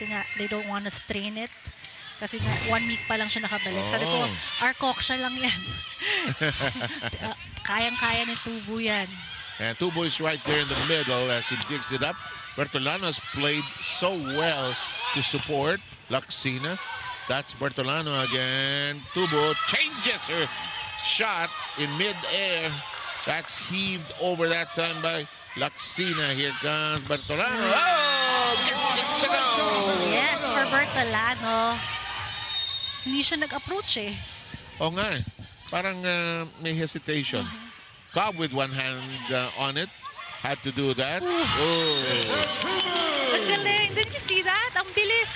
kasi nga they don't want to strain it. Kasi nga 1 week pa lang siya nakabalik. Sabi ko, Arcoxa lang yan. Kayang-kaya ni Tubo yan. And Tubo is right there in the middle as he digs it up. Bertolano has played so well to support Laksina. That's Bertolano again. Tubo changes her shot in mid-air. That's heaved over that time by Laksina. Here comes Bertolano. Oh! Gets it to go! Yes, for Bertolano. Hindi siya nag-approach eh. Oo nga eh. Parang may hesitation. Cobb with one hand on it. Had to do that. Ang galing. Did you see that? Ang bilis.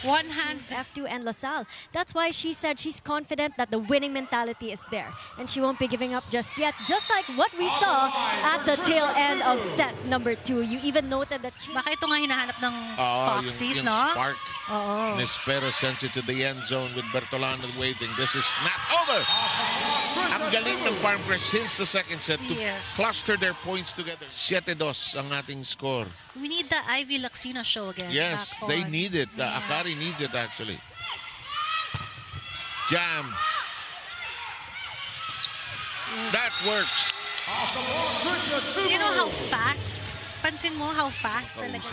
One hand. F2 and LaSalle. That's why she said she's confident that the winning mentality is there. And she won't be giving up just yet. Just like what we saw at the tail end of set number 2. You even noted that she... Baka ito nga hinahanap ng Foxies, yung no? Spark. Nespero sends it to the end zone with Bertolano waiting. This is not over. Ang galing ng Farm Fresh since the second set to cluster their points together. 7-2 ang ating score. We need the Ivy Laksina show again. Yes, they need it. Akari needs it actually. Jam. That works. You know how fast? Pansin mo how fast talaga.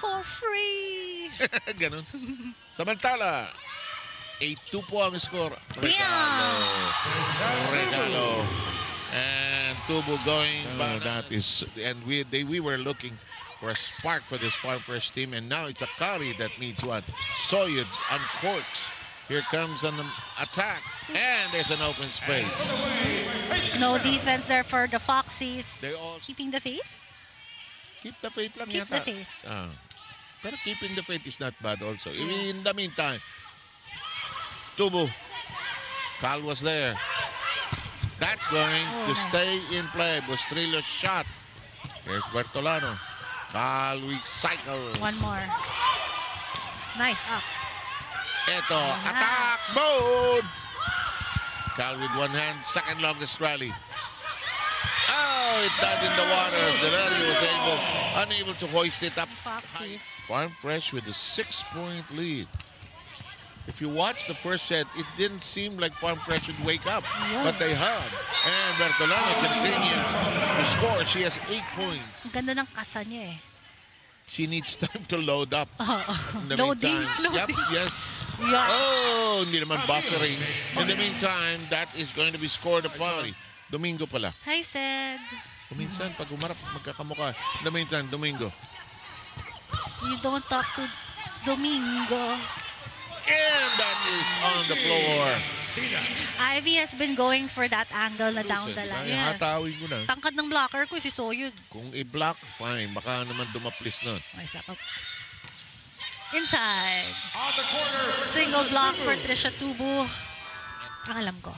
For free! Ganun. Samantala, 8-2 po ang score. Regalo. And Tubo going back. That is, and we were looking for a spark for this Farm Fresh team, and now it's Akari that needs one. Soyud uncorks. Here comes an attack, and there's an open space. No defense there for the Foxies. They all Keeping the faith? keep the faith lang Keep yata. the faith. Pero keeping the faith is not bad also. In the meantime, Tubo. Cal was there. That's going to stay in play. Bustrillo's shot. Here's Bertolano. Cal, we cycle. One more. Nice, up. Eto, attack mode. Cal with one hand, second longest rally. Oh, it died in the water. Delary was unable to hoist it up. Foxies. Farm Fresh with a 6-point lead. If you watch the first set, it didn't seem like Farm Fresh would wake up, but they have. And Bertolano continues to score. She has 8 points. Ang ganda ng kasa niya eh. She needs time to load up. In the Loading. meantime, yep, yes. Yeah. Oh, hindi naman buffering. In the meantime, that is going to be scored upon. Domingo pala. Hi, Sed. Kuminsan, pag umarap, magkakamukha. In the meantime, Domingo. You don't talk to Domingo. And that is on the floor. Ivy has been going for that angle na down the line. Yes. Hatawin ko na. Tangkad ng blocker ko si Soyud. Kung i-block, fine. Baka naman dumaplis nun. Nice up. Inside. Single block for Trisha Tubo. Ang alam ko.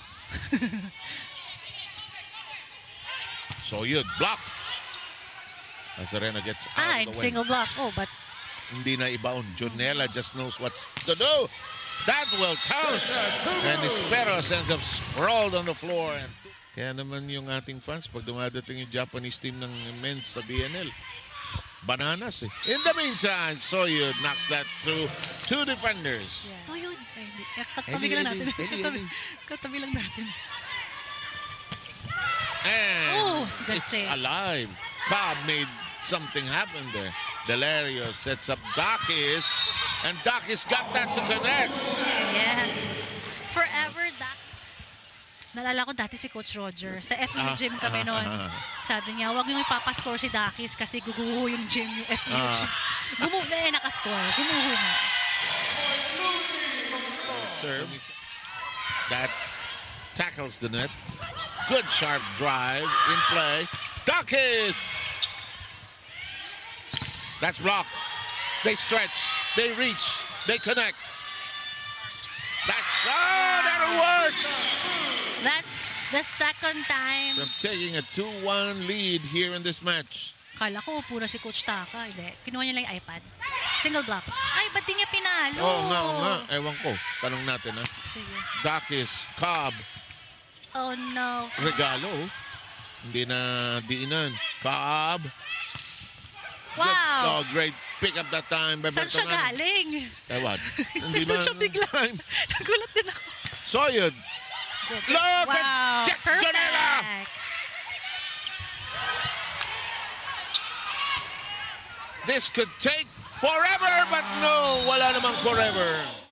Soyud, block. Azarena gets out of the way. Single block. Oh, but hindi na ibaon. Jonella just knows what's to do. That will count. And Espero ends up sprawled on the floor. And kaya naman yung ating fans, pag dumadating yung Japanese team ng men's sa BNL, bananas eh. In the meantime, Soyud knocks that through 2 defenders. yeah. Soyud. Katabi lang natin. Katabi lang natin. And good it's save. alive. Cobb made something happen there. Delario sets up Dakis, and Dakis got that to connect. Yes. Forever that. Naalala ko dati si Coach Roger. Sa FU gym kami noon. Sabi niya, huwag yung ipapascore si Dakis kasi guguho yung gym, yung FU gym. Gumuho na eh, nakascore. Gumuho na. Serve. That tackles the net. Good sharp drive in play. Dakis! That's blocked. They stretch. They reach. They connect. That'll work! That's the second time. From taking a 2-1 lead here in this match. Kala ko upo na si Coach Taka. Hindi. Kinuha niya lang yung iPad. Single block. Ay, ba't di niya pinalo? Oo nga. Ewan ko. Tanong natin ha. Sige. Dakis, Cobb. Oh no. Regalo. Hindi na diinan. Cobb. Wow. Oh, great pick up that time by Saan siya Bertolano. galing? What? Hindi Doon ba? siya bigla. Nagulat din ako. Soyud. Look Wow. at Jack Janela. Perfect. This could take forever, but no, wala namang forever.